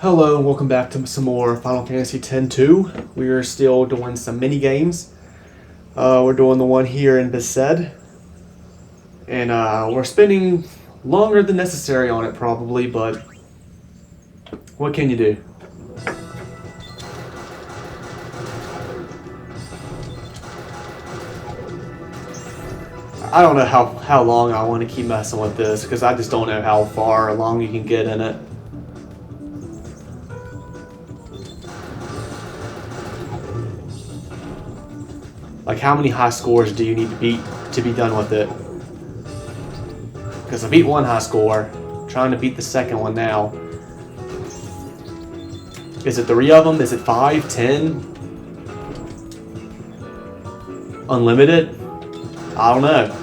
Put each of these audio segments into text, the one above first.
Hello and welcome back to some more Final Fantasy X-2. We are still doing some mini games. We're doing the one here in Besaid, and we're spending longer than necessary on it probably, but what can you do? I don't know how long I want to keep messing with this because I just don't know how far along you can get in it. Like, how many high scores do you need to beat to be done with it? Because I beat one high score, trying to beat the second one now. Is it 3 of them? Is it 5, 10? Unlimited? I don't know.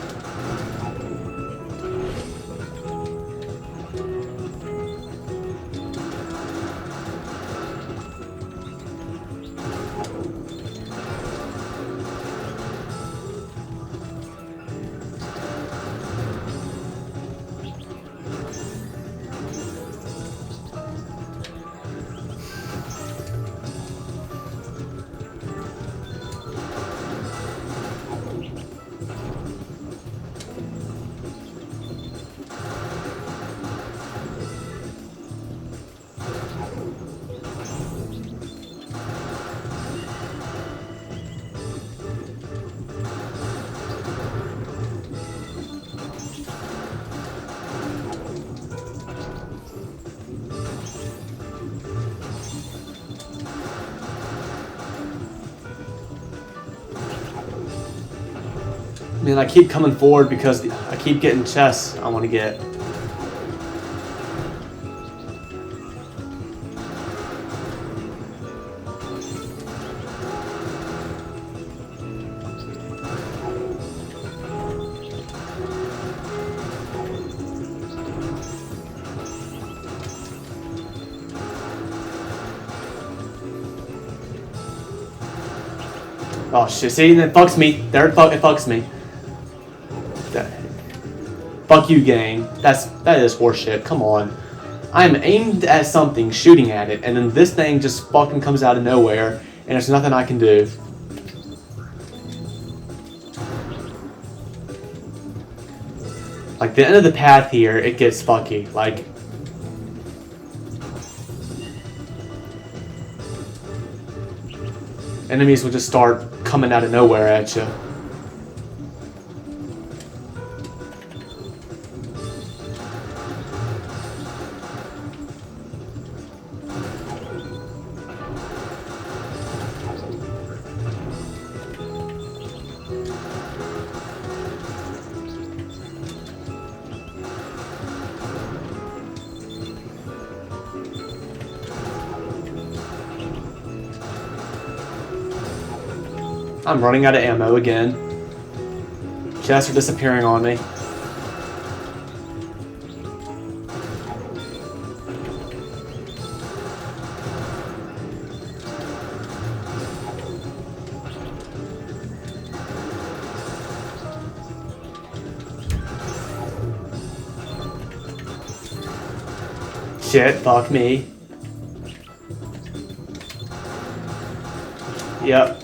I mean, I keep coming forward because I keep getting chests I want to get. Oh shit, see, it fucks me. There it fucks me. Fuck you, gang. That is horseshit. Come on. I am aimed at something, shooting at it, and then this thing just fucking comes out of nowhere, and there's nothing I can do. Like, the end of the path here, it gets fucky. Like, enemies will just start coming out of nowhere at you. I'm running out of ammo again. Chests are disappearing on me. Shit, fuck me. Yep.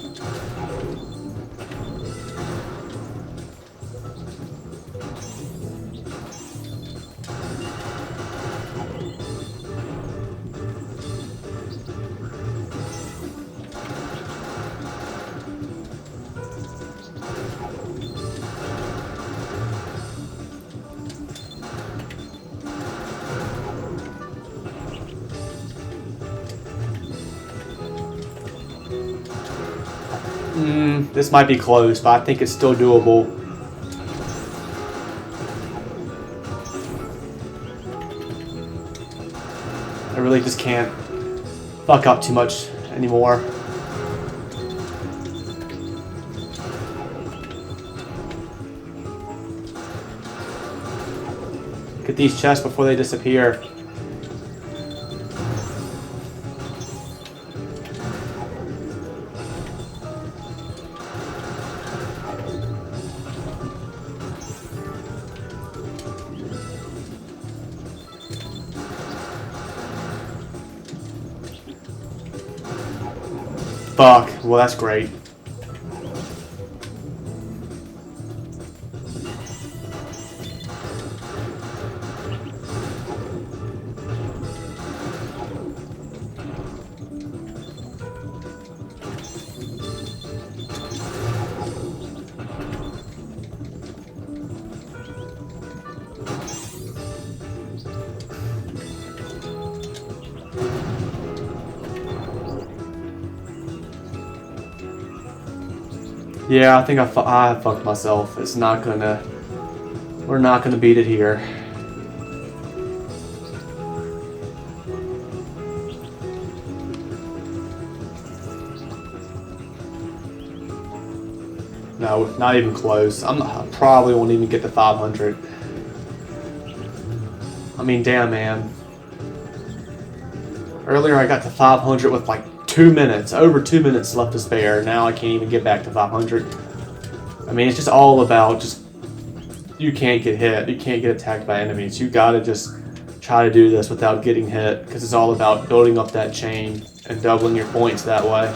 This might be close, but I think it's still doable. I really just can't fuck up too much anymore. Get these chests before they disappear. Fuck. Well, that's great. Yeah, I think I fucked myself. It's not gonna... We're not gonna beat it here. No, not even close. I probably won't even get to 500. I mean, damn, man. Earlier I got to 500 with like 2 minutes, over 2 minutes left to spare. Now I can't even get back to 500. I mean, it's just all about just, you can't get hit. You can't get attacked by enemies. You gotta just try to do this without getting hit, because it's all about building up that chain and doubling your points that way.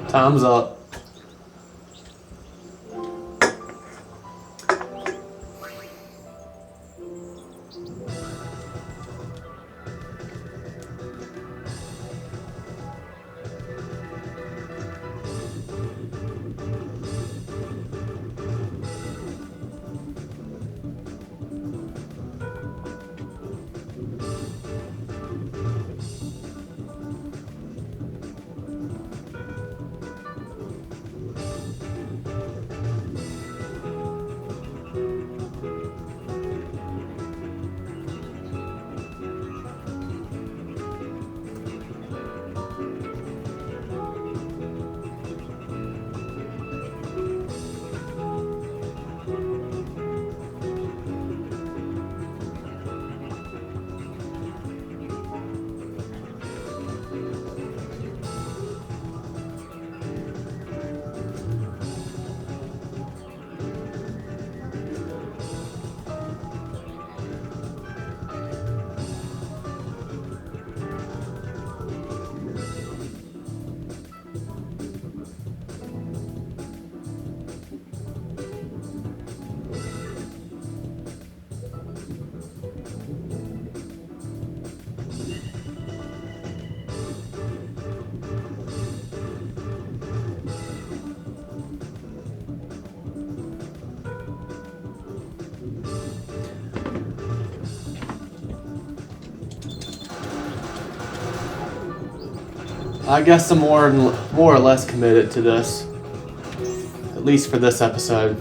Time's up. I guess I'm more or less committed to this, at least for this episode.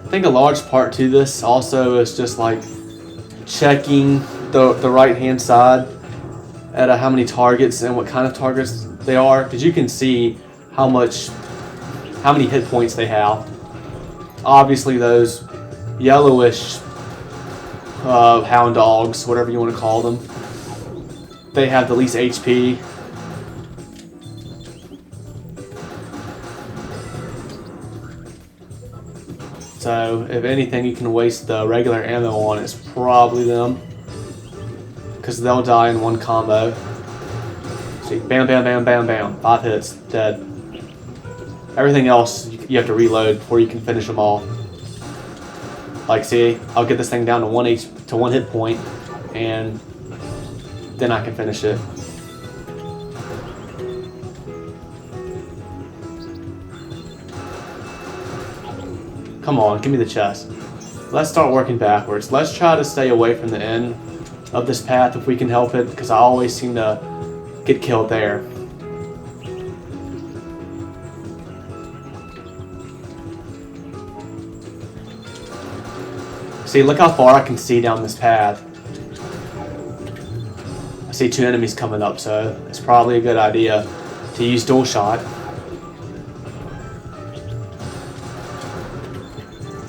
I think a large part to this also is just like checking the right hand side at how many targets and what kind of targets they are, because you can see how many hit points they have. Obviously those yellowish hound dogs, whatever you want to call them, they have the least HP. So if anything you can waste the regular ammo on, it's probably them. Because they'll die in one combo. See, bam, bam, bam, bam, bam. 5 hits, dead. Everything else, you have to reload before you can finish them all. Like, see, I'll get this thing down to 1 hit point, and then I can finish it. Come on, give me the chest. Let's start working backwards. Let's try to stay away from the end of this path if we can help it, because I always seem to get killed there. See, look how far I can see down this path. I see 2 enemies coming up, so it's probably a good idea to use dual shot.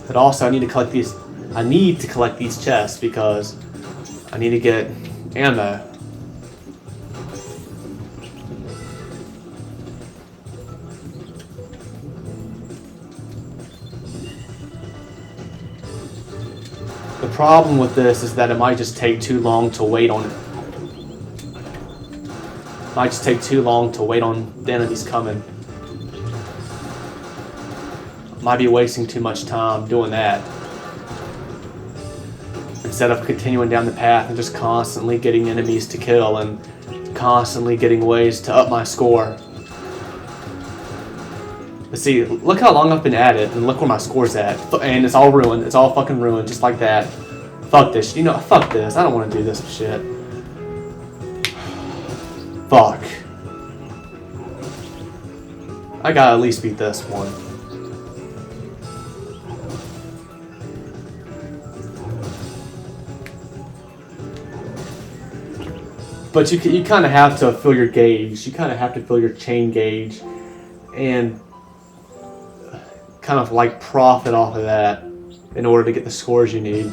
But also, I need to collect these chests because I need to get ammo. The problem with this is that it might just take too long to wait on it. Might just take too long to wait on the enemies coming. Might be wasting too much time doing that. Instead of continuing down the path and just constantly getting enemies to kill and constantly getting ways to up my score. But see, look how long I've been at it, and look where my score's at. And it's all ruined. It's all fucking ruined, just like that. Fuck this. You know, fuck this. I don't want to do this shit. Fuck. I gotta at least beat this one. But you kind of have to fill your gauge. You kind of have to fill your chain gauge and kind of like profit off of that in order to get the scores you need.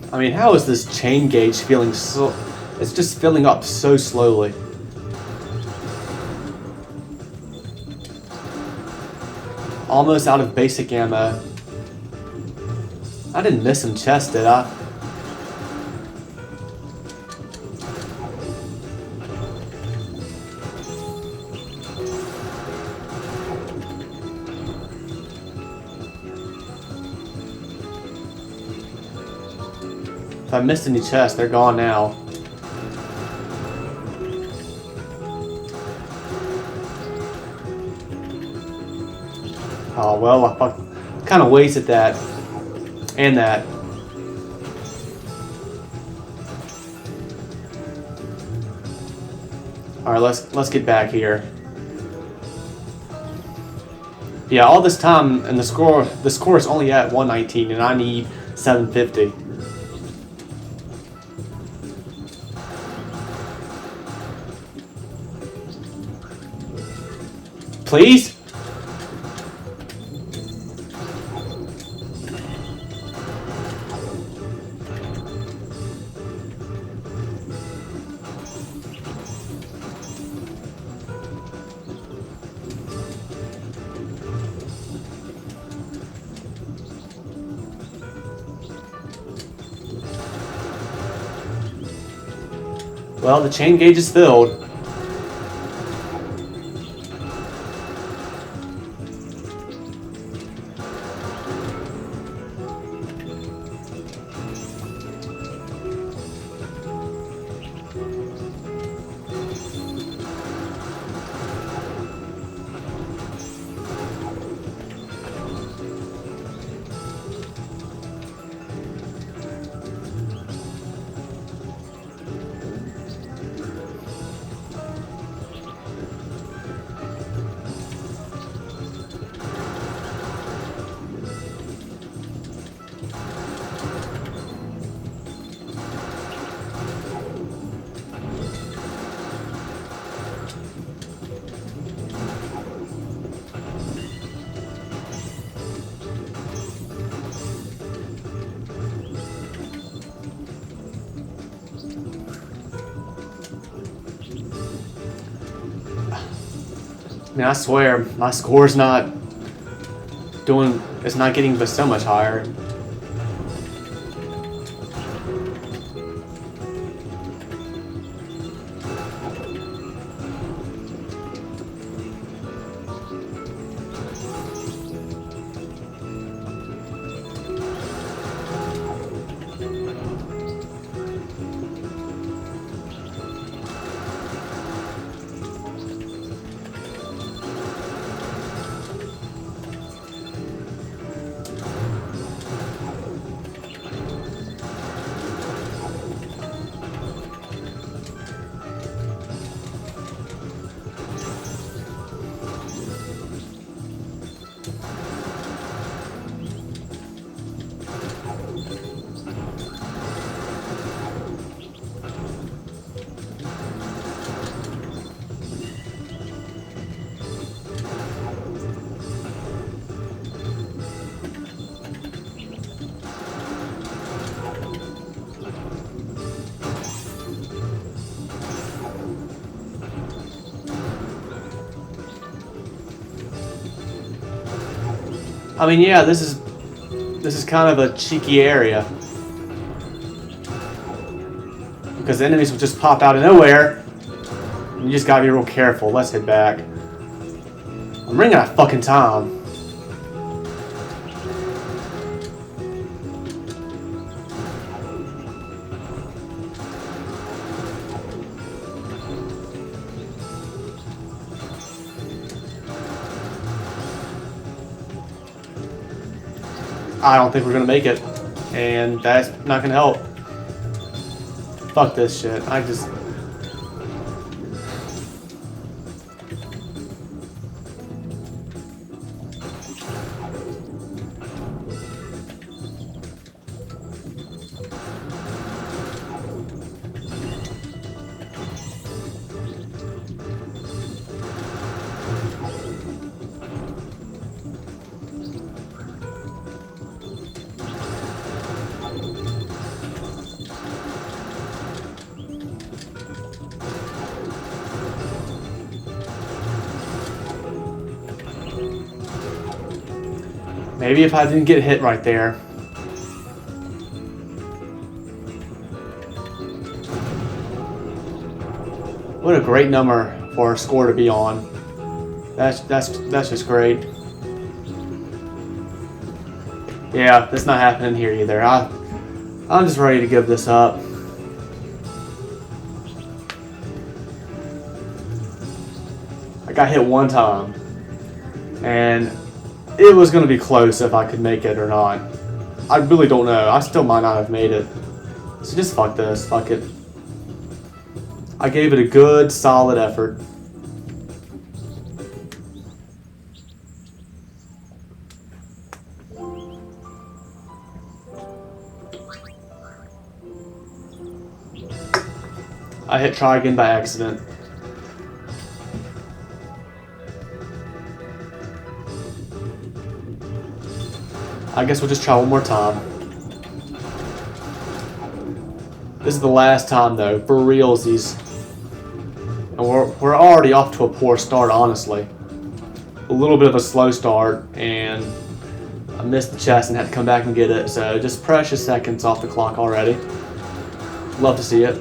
I mean, how is this chain gauge feeling so... It's just filling up so slowly. Almost out of basic ammo. I didn't miss some chests, did I? If I missed any chests, they're gone now. Oh, well, I kind of wasted that. And that. Alright, let's get back here. Yeah, all this time, and the score is only at 119, and I need 750. Please? Well, the chain gauge is filled. I mean, I swear, my score's not doing, it's not getting but so much higher. I mean, yeah, this is kind of a cheeky area. Because the enemies will just pop out of nowhere. You just gotta be real careful. Let's head back. I'm running out of fucking time. I don't think we're gonna make it. And that's not gonna help. Fuck this shit. I just... Maybe if I didn't get hit right there. What a great number for a score to be on. That's just great. Yeah, that's not happening here either. I'm just ready to give this up. I got hit one time, and it was going to be close if I could make it or not. I really don't know. I still might not have made it. So just fuck this. Fuck it. I gave it a good, solid effort. I hit try again by accident. I guess we'll just try one more time. This is the last time though, for realsies. And we're already off to a poor start, honestly. A little bit of a slow start, and I missed the chest and had to come back and get it, so just precious seconds off the clock already. Love to see it.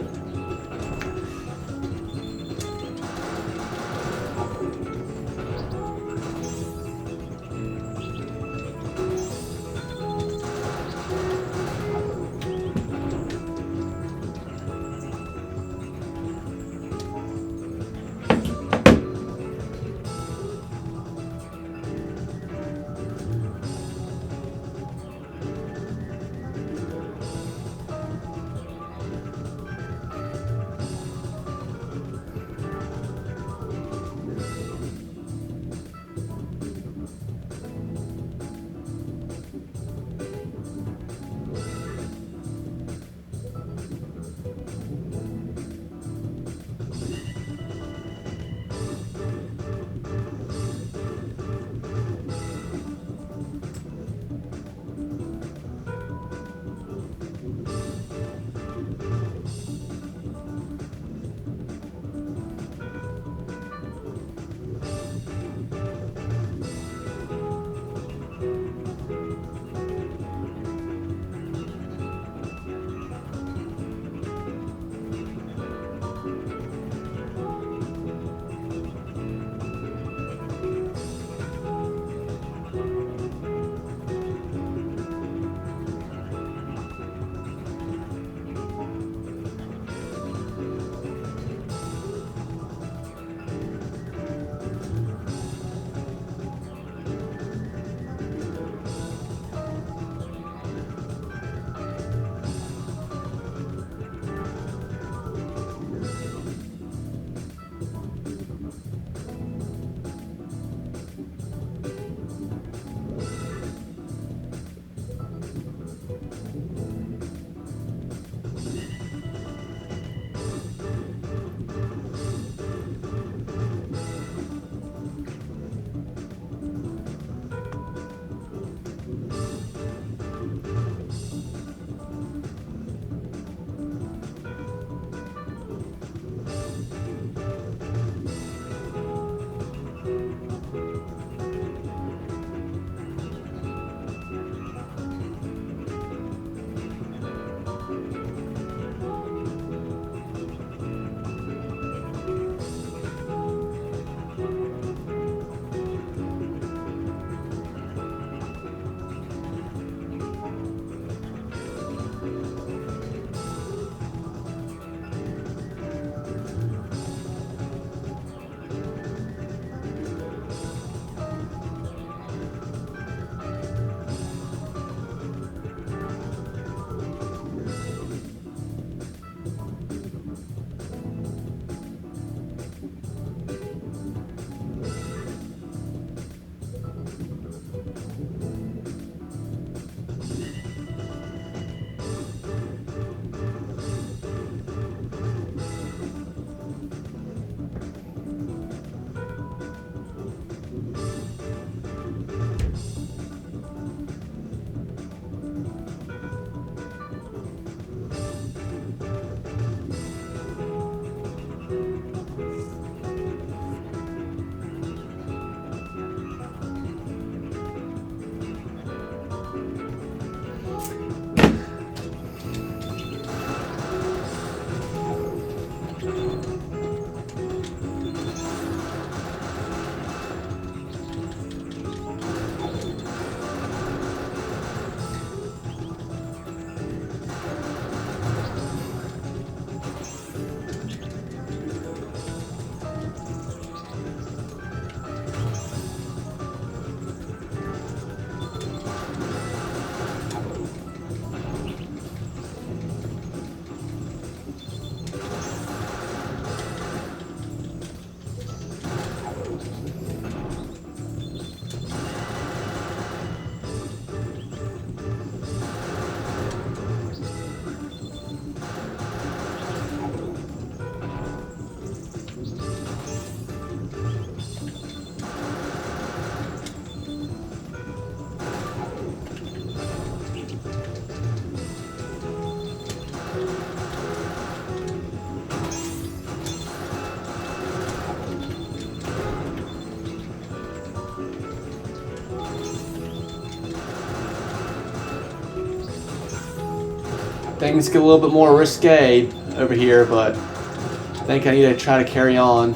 things get a little bit more risque over here, but I think I need to try to carry on.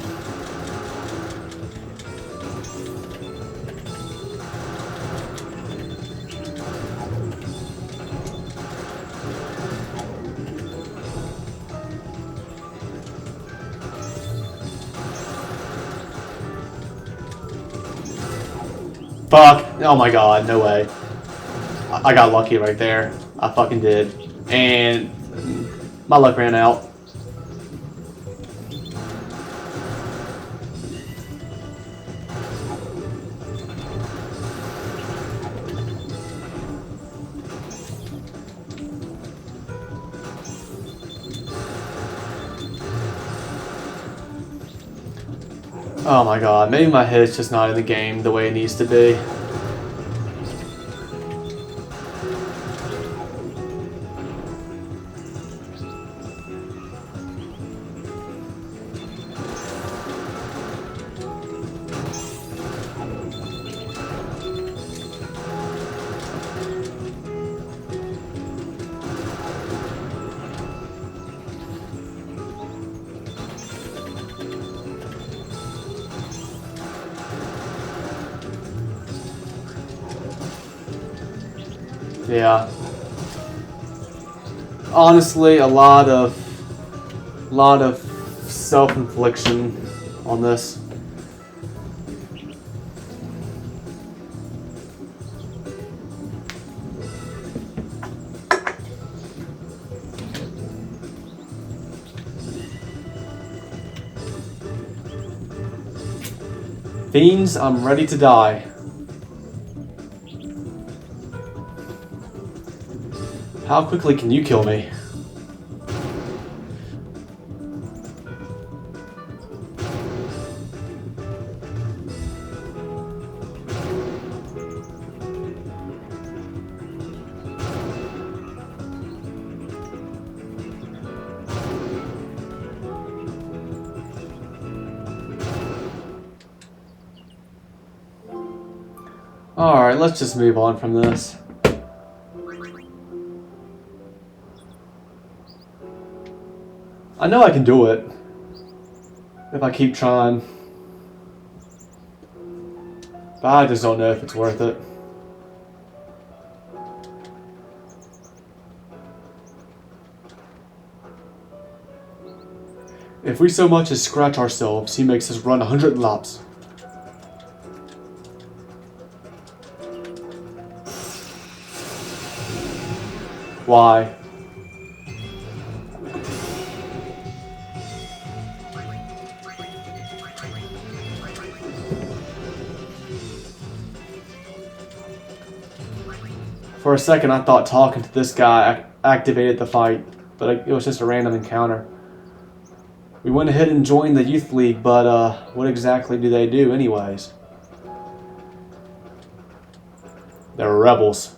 Fuck! Oh my god, no way. I got lucky right there. I fucking did. And my luck ran out. Oh my god, maybe my head's just not in the game the way it needs to be. Yeah. Honestly, a lot of self-infliction on this. Fiends, I'm ready to die. How quickly can you kill me? Alright, let's just move on from this. I know I can do it if I keep trying, but I just don't know if it's worth it. If we so much as scratch ourselves, he makes us run 100 laps. Why? For a second, I thought talking to this guy activated the fight, but it was just a random encounter. We went ahead and joined the youth league, but what exactly do they do anyways? They're rebels.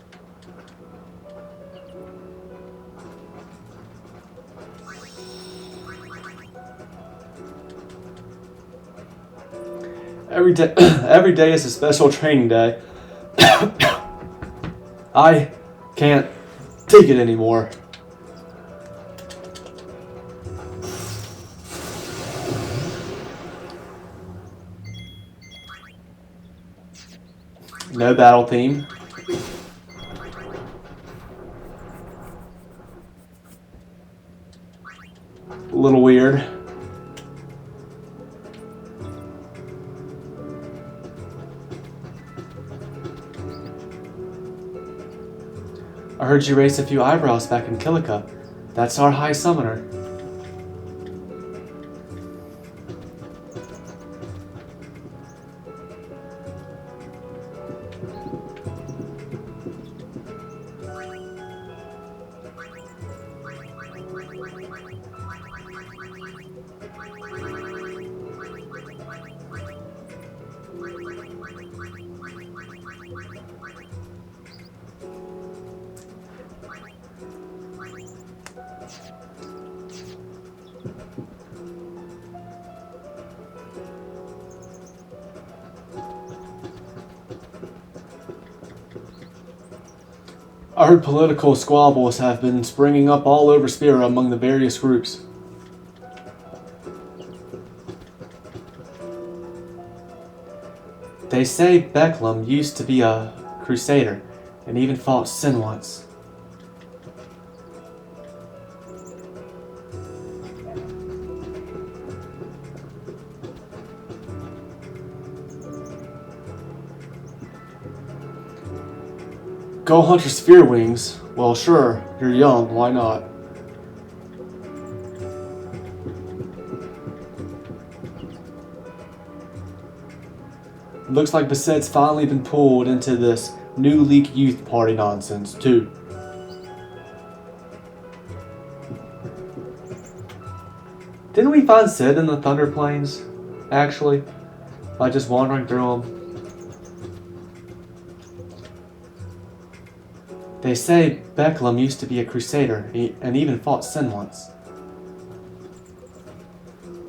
Every day is a special training day. I can't take it anymore. No battle theme. A little weird. I heard you raised a few eyebrows back in Kilika. That's our high summoner. I heard political squabbles have been springing up all over Spira among the various groups. They say Becklum used to be a crusader and even fought Sin once. Go hunt your sphere wings. Well, sure, you're young, why not? Looks like Besaid's finally been pulled into this new league youth party nonsense, too. Didn't we find Sid in the Thunder Plains, actually? By just wandering through them? They say Becklum used to be a crusader and even fought Sin once.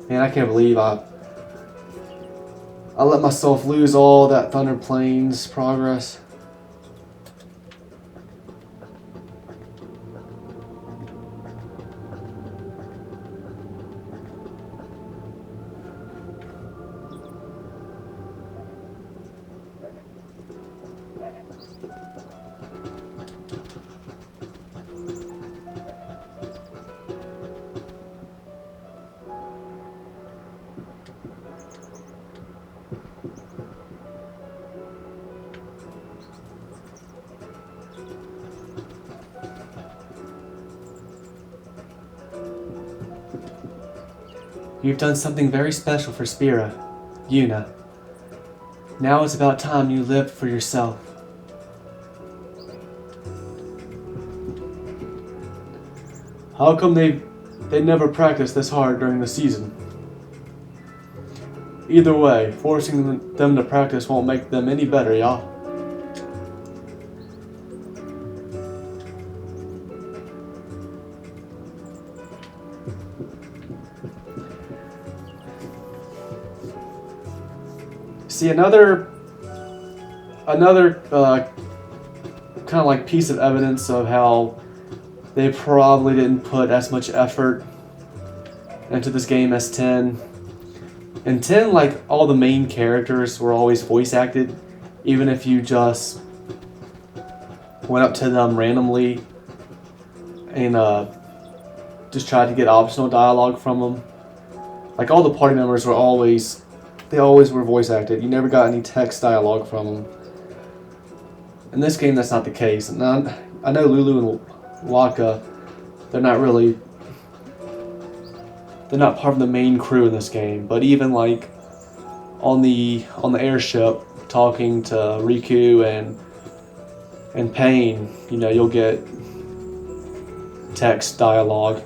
Man, I can't believe I let myself lose all that Thunder Plains progress. You've done something very special for Spira, Yuna. Now it's about time you lived for yourself. How come they never practiced this hard during the season? Either way, forcing them to practice won't make them any better, y'all. See, another kind of like piece of evidence of how they probably didn't put as much effort into this game as 10. In 10, like, all the main characters were always voice acted, even if you just went up to them randomly and just tried to get optional dialogue from them. Like, all the party members were always were voice acted. You never got any text dialogue from them. In this game, that's not the case. Now, I know Lulu and Luca, they're not part of the main crew in this game. But even like on the airship, talking to Riku and Pain, you know, you'll get text dialogue.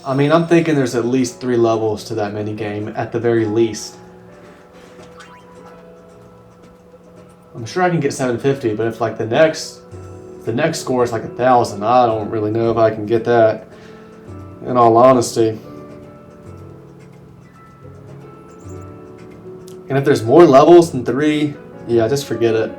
I mean, I'm thinking there's at least 3 levels to that minigame, at the very least. I'm sure I can get 750, but if like the next score is like 1,000, I don't really know if I can get that, in all honesty. And if there's more levels than 3, yeah, just forget it.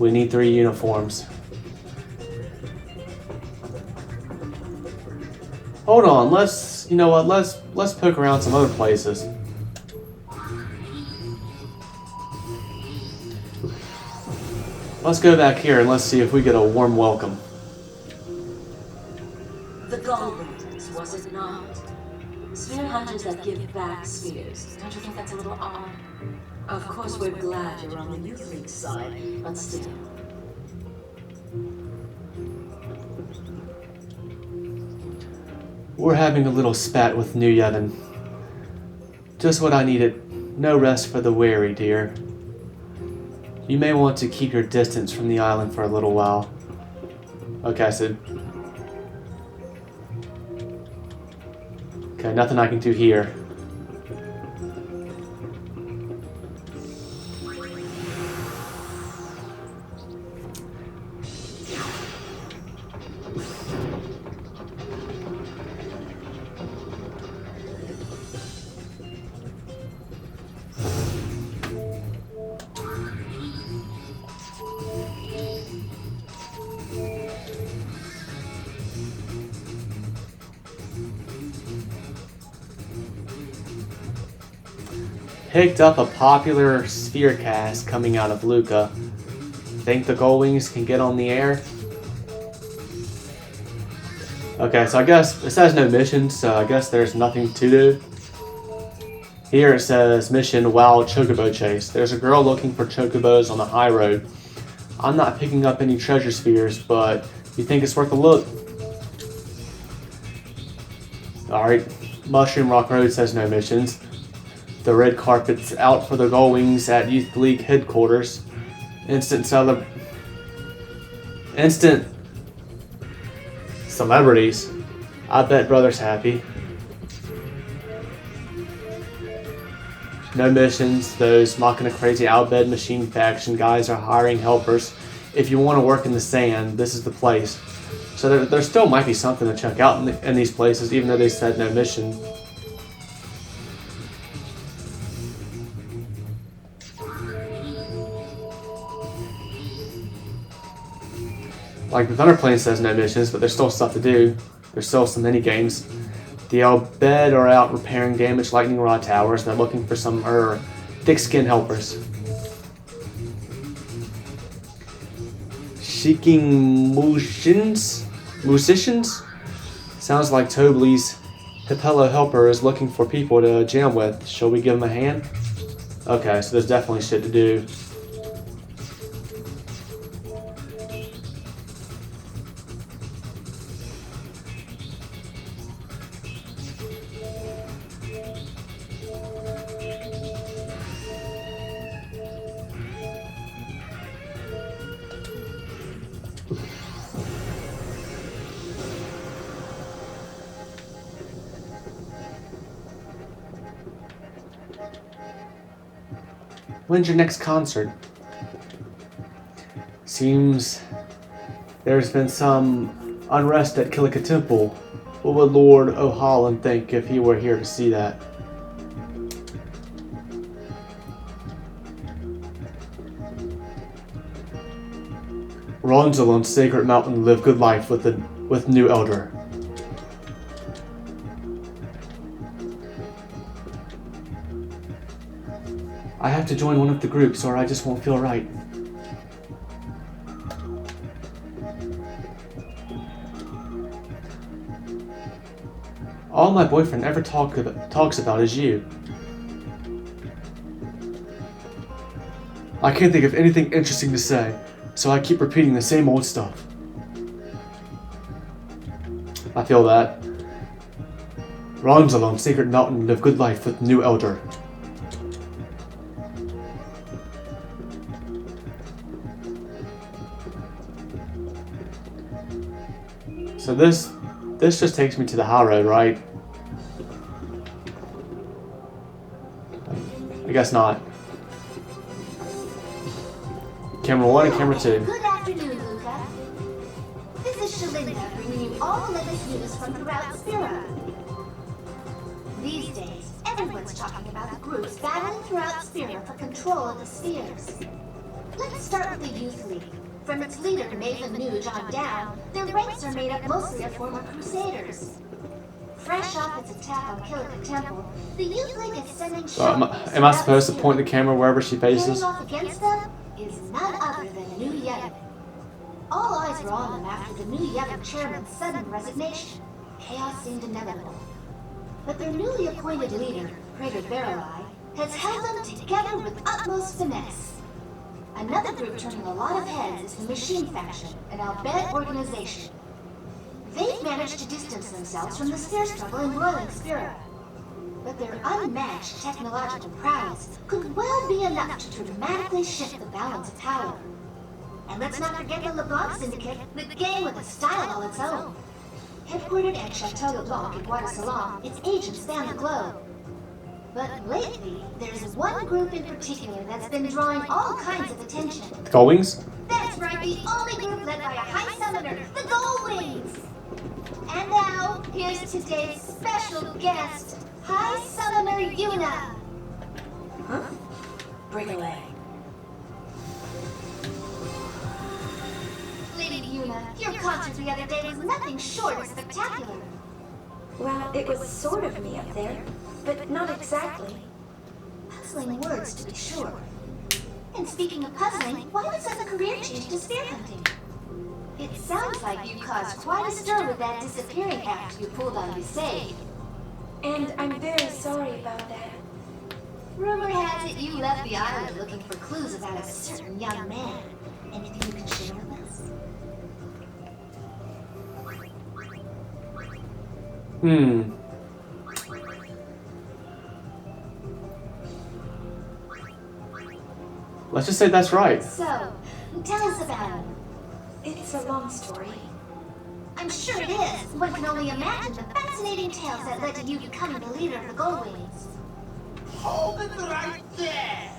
We need 3 uniforms. Hold on, you know what, let's poke around some other places. Let's go back here and let's see if we get a warm welcome. The Goblins, was it not? Sphere hunters that give back spheres. Don't you think that's a little odd? Of course, we're glad you're on the Youth League side, but still. We're having a little spat with New Yevon. Just what I needed. No rest for the weary, dear. You may want to keep your distance from the island for a little while. Okay, so... Okay, nothing I can do here. Picked up a popular sphere cast coming out of Luca. Think the Gullwings can get on the air? Okay, so I guess it says no missions, so I guess there's nothing to do. Here it says mission Wild Chocobo Chase. There's a girl looking for chocobos on the high road. I'm not picking up any treasure spheres, but you think it's worth a look? Alright, Mushroom Rock Road says no missions. The red carpet's out for the Gullwings at Youth League headquarters. Instant celebrities. I bet brother's happy. No missions. Those Machina Crazy Outbed Machine Faction guys are hiring helpers. If you want to work in the sand, this is the place. So there still might be something to check out in these places, even though they said no mission. Like the Thunder Plane says no missions, but there's still stuff to do. There's still some mini games. The Albed are out repairing damaged lightning rod towers. They're looking for some thick skin helpers. Seeking musicians? Sounds like Tobley's Capello helper is looking for people to jam with. Shall we give him a hand? Okay, so there's definitely shit to do. When's your next concert? Seems there's been some unrest at Kilika Temple. What would Lord O'Holland think if he were here to see that? Ronzel on Sacred Mountain live good life with new elder. I have to join one of the groups or I just won't feel right. All my boyfriend ever talks about is you. I can't think of anything interesting to say, so I keep repeating the same old stuff. I feel that. Ronzel on Sacred Mountain live good life with new elder. So this just takes me to the high road, right? I guess not. Camera 1 and camera 2. Good afternoon, Luca. This is Shalinda bringing you all the latest news from throughout Spira. These days, everyone's talking about the groups battling throughout Spira for control of the spheres. Let's start with the Youth League. From its leader, Maven Nuge, on down, their ranks are made up mostly of former Crusaders. Fresh off its attack on Kilika Temple, the Youth League is sending shockwaves. Am I supposed to point the camera wherever she faces? Carrying off against them is none other than New Yevon. All eyes were on them after the New Yevon chairman's sudden resignation. Chaos seemed inevitable. But their newly appointed leader, Praetor Barrelai, has held them together with utmost finesse. Another group turning a lot of heads is the Machine Faction, an Albed organization. They've managed to distance themselves from the sphere struggle in roiling Spira. But their unmatched technological prowess could well be enough to dramatically shift the balance of power. And let's not forget the LeBlanc Syndicate, the gang with a style all its own. Headquartered at Chateau LeBlanc in Guadalcanal, its agents span the globe. But lately, there's one group in particular that's been drawing all kinds of attention. The Gullwings? That's right, the only group led by a high summoner, the Gullwings! And now, here's today's special guest, High Summoner Yuna. Huh? Bring away. Lady Yuna, your concert the other day was nothing short of spectacular. Well, it was sort of me up there, but not exactly. Puzzling words, to be sure. And speaking of puzzling, why was that a career change to spear hunting? It sounds like you caused quite a stir with that disappearing act you pulled on Besaid. And I'm very sorry about that. Rumor has it you left the island looking for clues about a certain young man. Anything you can share with us? Let's just say that's right. So, tell us about him. It's a long story. I'm sure it is. One can only imagine the fascinating tales that led to you becoming the leader of the Gullwings. Hold it right there!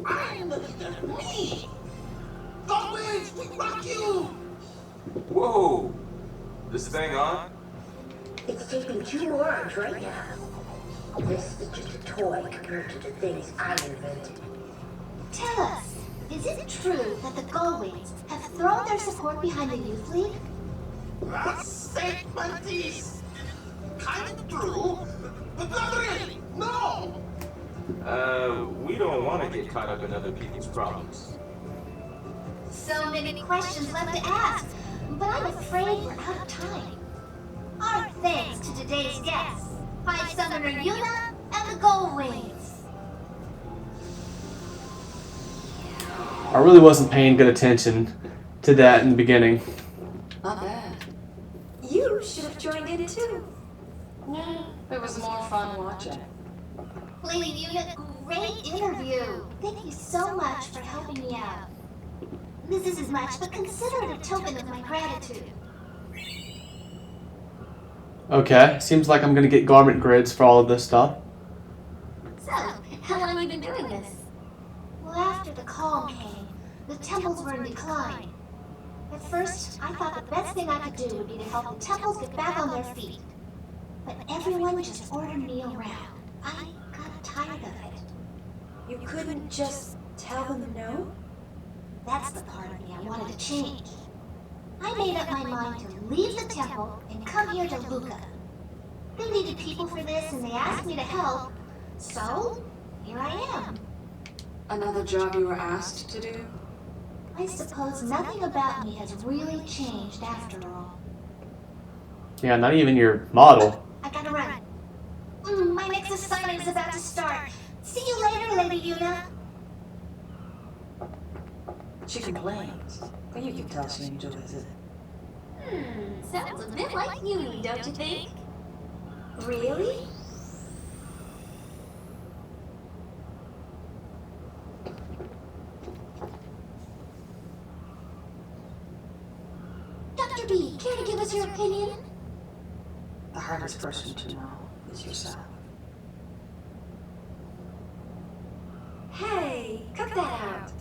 I'm the leader, me! Gullwings, we rock you! Whoa! This thing on? It's taking 2 arms right now. This is just a toy compared to the things I invented. Tell us, is it true that the Gullwings have thrown their support behind the Youth League? That statement is kind of true, but not really, no! We don't want to get caught up in other people's problems. So many questions left to ask, but I'm afraid we're out of time. Our thanks to today's guests, High Summoner Yuna and the Gullwings. I really wasn't paying good attention to that in the beginning. Not bad. You should have joined in too. Yeah, it was more fun watching. Lady Yuna, great interview. Thank you so much for helping me out. This isn't much, but consider it a token of my gratitude. Okay, seems like I'm gonna get garment grids for all of this stuff. So, how long have you been doing this? Well, after the calm came, the temples were in decline. At first, I thought the best thing I could do would be to help the temples get back on their feet. But everyone just ordered me around. I got tired of it. You couldn't just tell them no? That's the part of me I wanted to change. I made up my mind to leave the temple and come here to Luca. They needed people for this and they asked me to help. So, here I am. Another job you were asked to do? I suppose nothing about me has really changed after all. Yeah, not even your model. I gotta run. My next assignment is about to start. See you later, Lady Yuna. She complains, but you can tell she enjoys it. Sounds a bit like Yuni, don't you think? Really? Dr. B, care to give us your opinion? The hardest person to know is yourself. Hey, cut that out.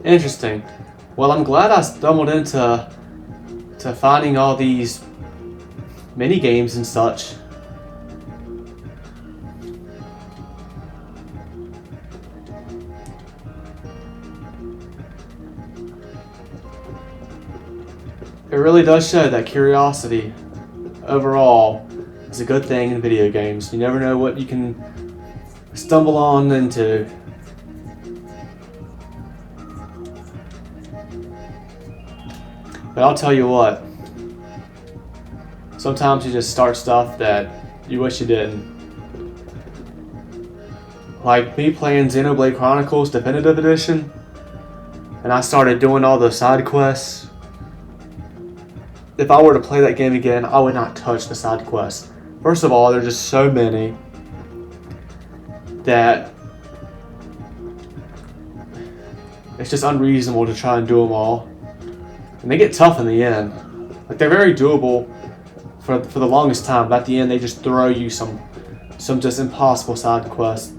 Interesting. Well, I'm glad I stumbled into to finding all these mini games and such. It really does show that curiosity overall is a good thing in video games. You never know what you can stumble on into. But I'll tell you what, sometimes you just start stuff that you wish you didn't. Like me playing Xenoblade Chronicles Definitive Edition, and I started doing all the side quests. If I were to play that game again, I would not touch the side quests. First of all, there's just so many that it's just unreasonable to try and do them all. And they get tough in the end. Like, they're very doable for the longest time, but at the end they just throw you some just impossible side quests.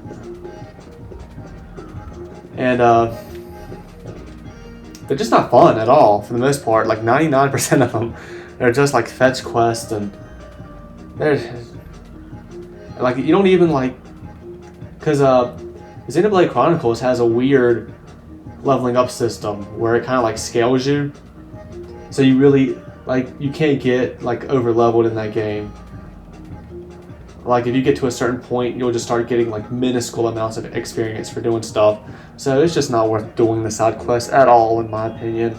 And they're just not fun at all for the most part. Like 99% of them, they're just like fetch quests, and they're like, you don't even like, because Xenoblade Chronicles has a weird leveling up system where it kind of like scales you, so you really like, you can't get like over leveled in that game. Like if you get to a certain point, you'll just start getting like minuscule amounts of experience for doing stuff. So it's just not worth doing the side quests at all, in my opinion.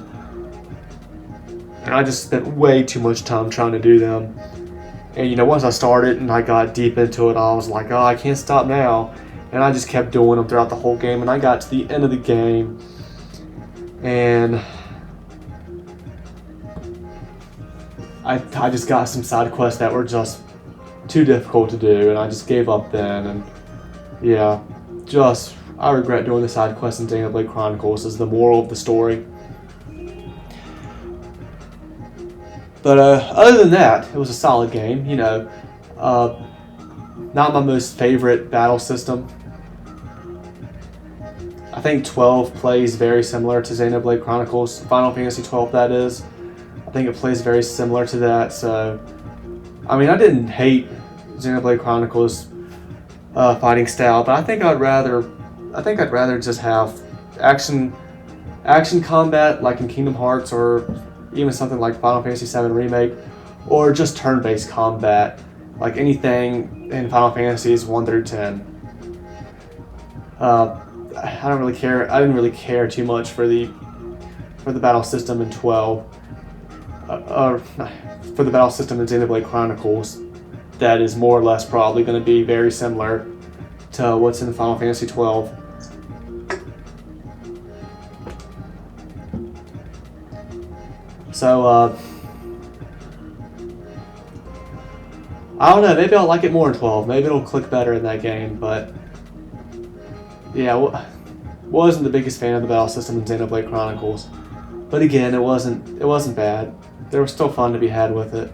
And I just spent way too much time trying to do them. And you know, once I started and I got deep into it, I was like, oh, I can't stop now. And I just kept doing them throughout the whole game. And I got to the end of the game, and I just got some side quests that were just too difficult to do, and I just gave up then. And yeah, I regret doing the side quests in Xenoblade Chronicles, is the moral of the story. But other than that, it was a solid game. You know, not my most favorite battle system. I think 12 plays very similar to Xenoblade Chronicles, Final Fantasy 12 that is. I think it plays very similar to that, so I mean, I didn't hate Xenoblade Chronicles fighting style, but I think I'd rather just have action combat like in Kingdom Hearts, or even something like Final Fantasy VII Remake, or just turn-based combat like anything in Final Fantasies 1 through 10. I don't really care. I didn't really care too much for the battle system in 12. For the battle system in Xenoblade Chronicles, that is more or less probably going to be very similar to what's in Final Fantasy 12. So, I don't know, maybe I'll like it more in 12. Maybe it'll click better in that game, but yeah, wasn't the biggest fan of the battle system in Xenoblade Chronicles. But again, it wasn't bad. There was still fun to be had with it.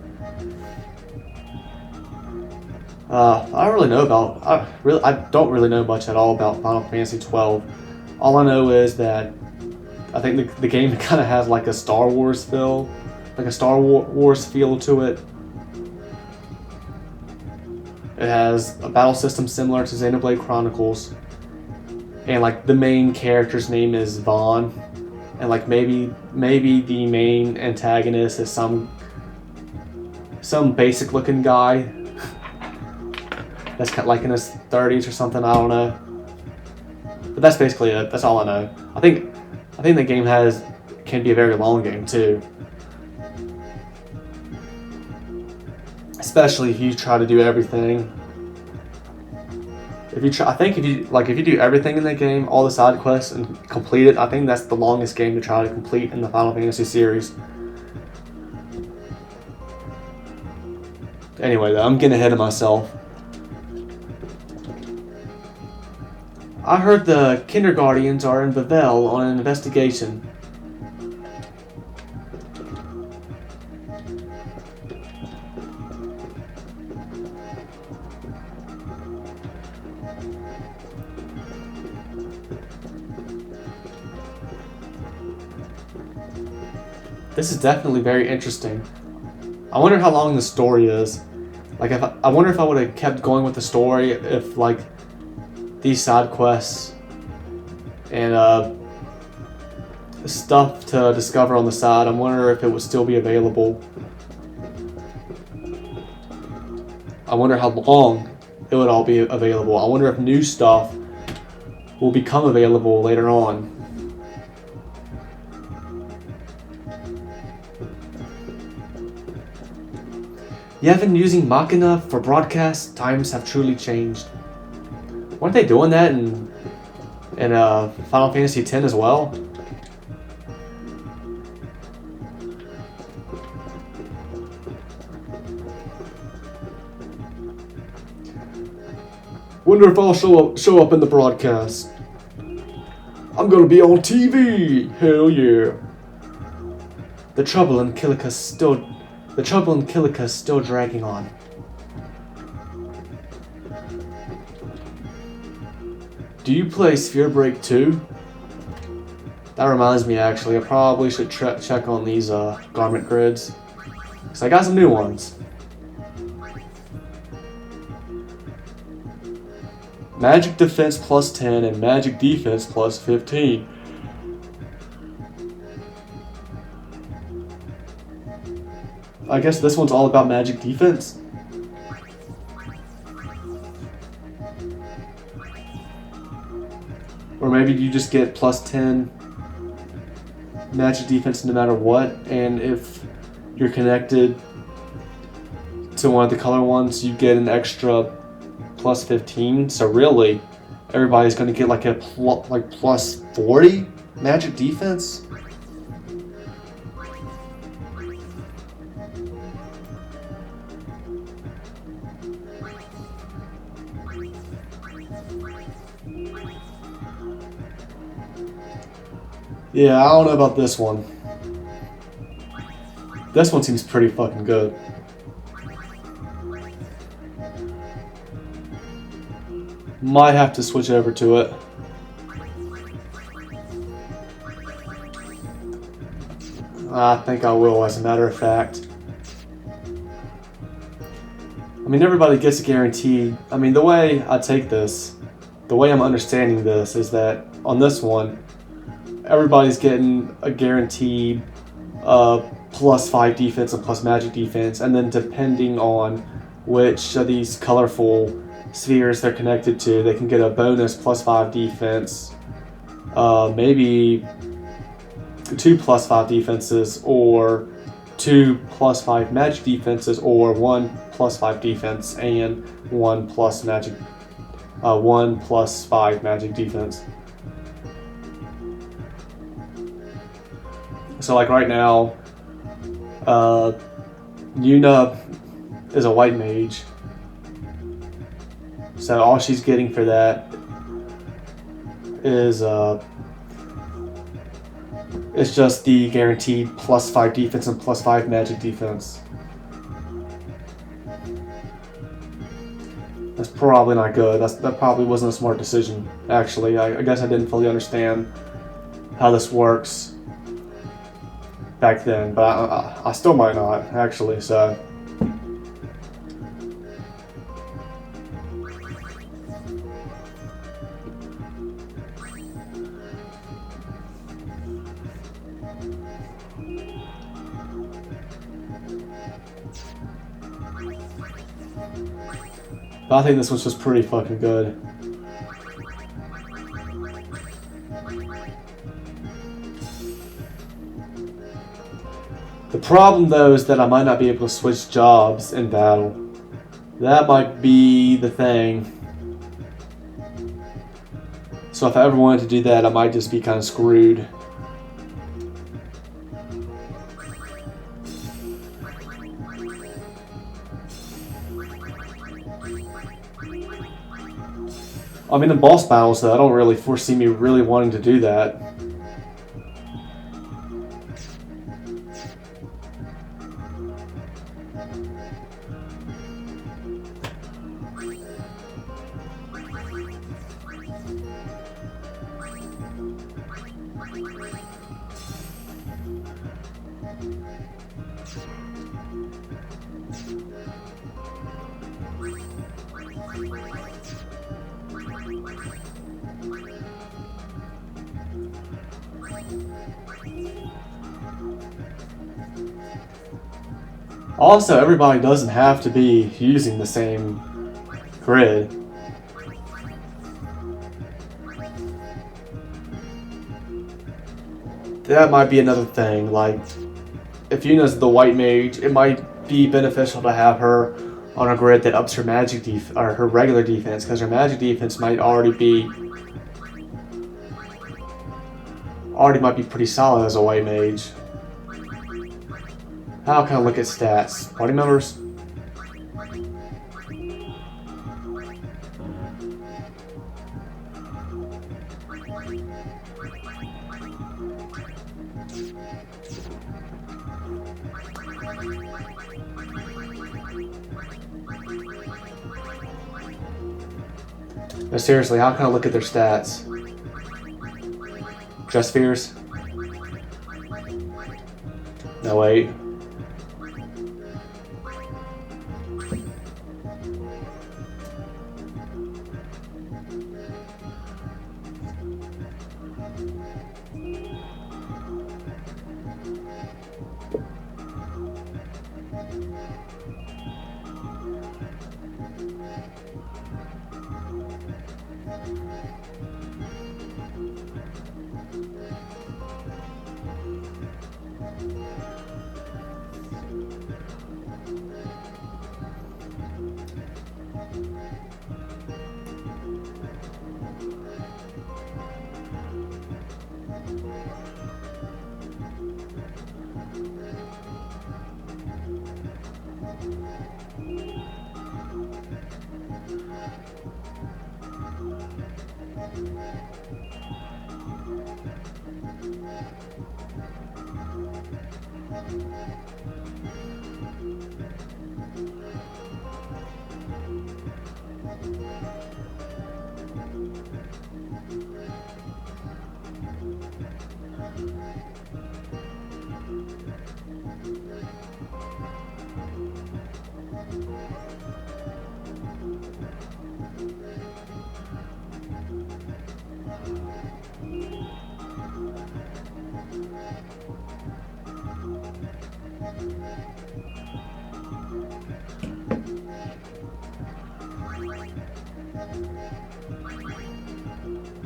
I don't really know much at all about Final Fantasy 12. All I know is that I think the game kind of has like a Star Wars feel, to it. It has a battle system similar to Xenoblade Chronicles, and like the main character's name is Vaughn, and like maybe the main antagonist is some basic looking guy that's kind of like in his 30s or something. I don't know, but that's basically it. That's all I know. I think the game can be a very long game too, especially if you try to do everything. If you do everything in the game, all the side quests, and complete it, I think that's the longest game to try to complete in the Final Fantasy series. Anyway, though, I'm getting ahead of myself. I heard the Kindergartens are in Bavel on an investigation. This is definitely very interesting. I wonder how long the story is. Like, I wonder if I would have kept going with the story if, like, these side quests and stuff to discover on the side, I wonder if it would still be available. I wonder how long it would all be available. I wonder if new stuff will become available later on. You have been using Machina for broadcast? Times have truly changed. Weren't they doing that in Final Fantasy X as well? Wonder if I'll show up in the broadcast. I'm gonna be on TV! Hell yeah! The trouble in Killica's still dragging on. Do you play Sphere Break 2? That reminds me, actually, I probably should check on these garment grids. Because I got some new ones. Magic Defense plus 10 and Magic Defense plus 15. I guess this one's all about Magic Defense. Or maybe you just get plus 10 Magic Defense no matter what, and if you're connected to one of the color ones, you get an extra plus 15. So really, everybody's going to get like a plus 40 Magic Defense. Yeah, I don't know about this one. This one seems pretty fucking good. Might have to switch over to it. I think I will, as a matter of fact. I mean, everybody gets a guarantee. I mean, the way I take this, the way I'm understanding this is that on this one, everybody's getting a guaranteed plus 5 defense and plus magic defense, and then depending on which of these colorful spheres they're connected to, they can get a bonus plus 5 defense, maybe 2 plus 5 defenses, or 2 plus 5 magic defenses, or 1 plus 5 defense and 1 plus 5 magic defense. So like right now, Yuna is a white mage. So all she's getting for that is it's just the guaranteed plus 5 defense and plus 5 magic defense. That's probably not good. That probably wasn't a smart decision, actually. I guess I didn't fully understand how this works back then, but I still might not, actually, so. But I think this was just pretty fucking good. The problem, though, is that I might not be able to switch jobs in battle. That might be the thing. So if I ever wanted to do that, I might just be kind of screwed. I mean, in boss battles, though, I don't really foresee me really wanting to do that. Also, everybody doesn't have to be using the same grid. That might be another thing. Like, if Yuna's the white mage, it might be beneficial to have her on a grid that ups her magic or her regular defense, because her magic defense might already might be pretty solid as a white mage. How can I look at stats? Party members? No, seriously, how can I look at their stats? Just fears? No, wait.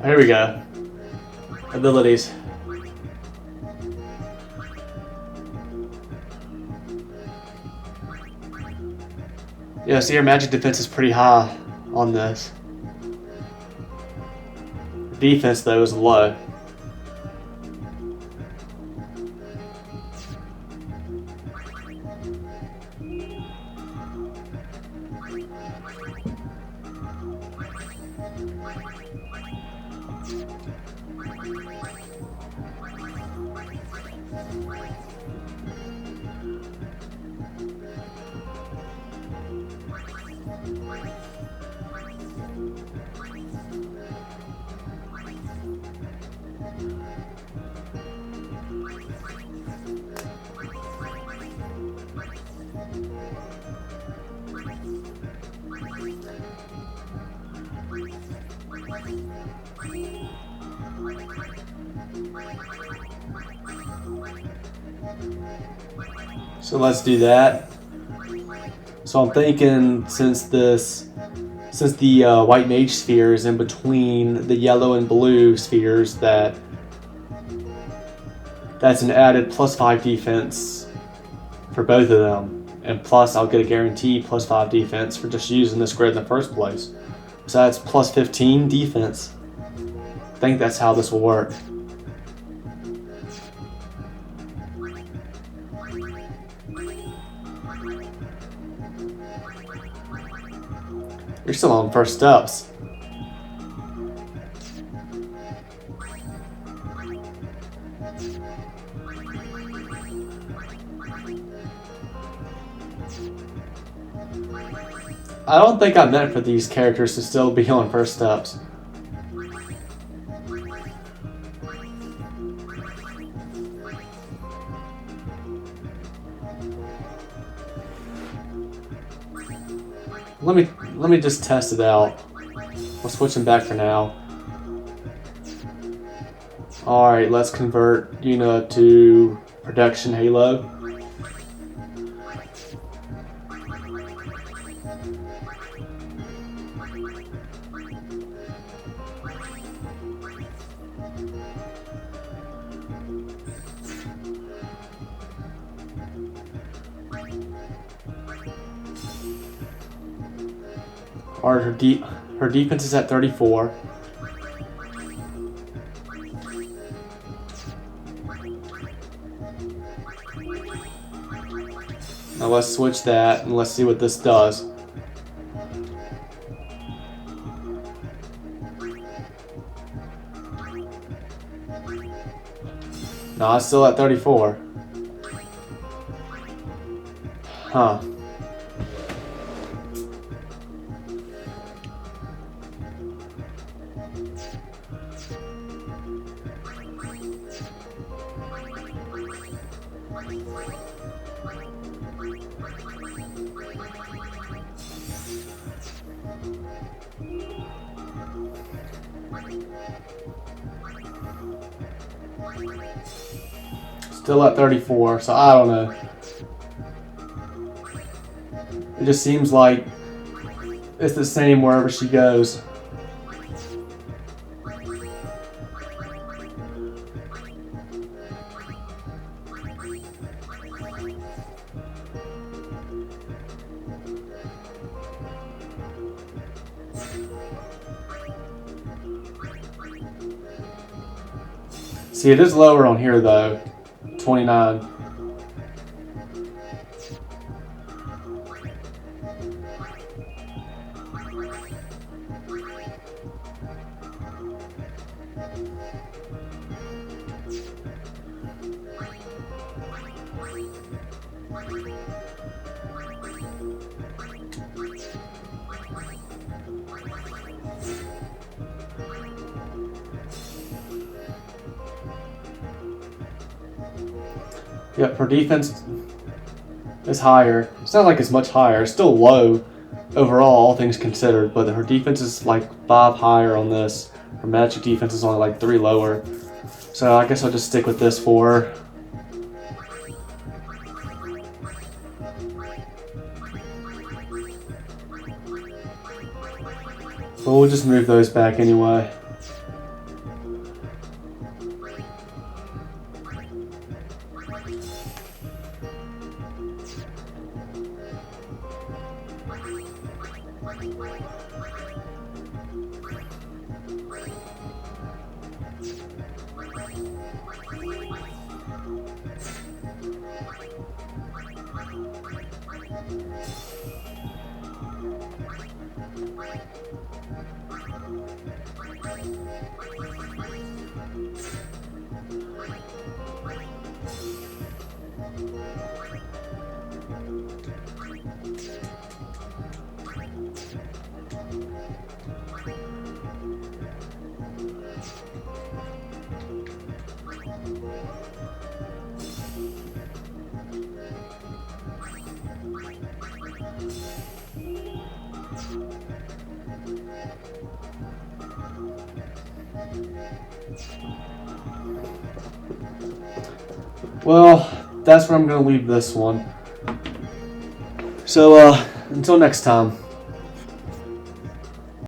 Here we go. Abilities. Yeah, see, your magic defense is pretty high on this. Defense, though, is low. So let's do that. So I'm thinking since the white mage sphere is in between the yellow and blue spheres, that's an added +5 defense for both of them. And plus I'll get a guaranteed +5 defense for just using this grid in the first place. So that's +15 defense. I think that's how this will work. You're still on first steps. I don't think I meant for these characters to still be on first steps. Let me just test it out. We'll switch them back for now. Alright, let's convert Yuna to Production Halo. Or her defense is at 34. Now let's switch that and let's see what this does. No, it's still at 34. Huh. Still at 34, so I don't know. It just seems like it's the same wherever she goes. See, it is lower on here though. 29. Yep, her defense is higher. It's not like it's much higher. It's still low overall, all things considered, but her defense is like 5 higher on this. Her magic defense is only like 3 lower. So I guess I'll just stick with this for her. But we'll just move those back anyway. Well, that's where I'm going to leave this one. So, until next time.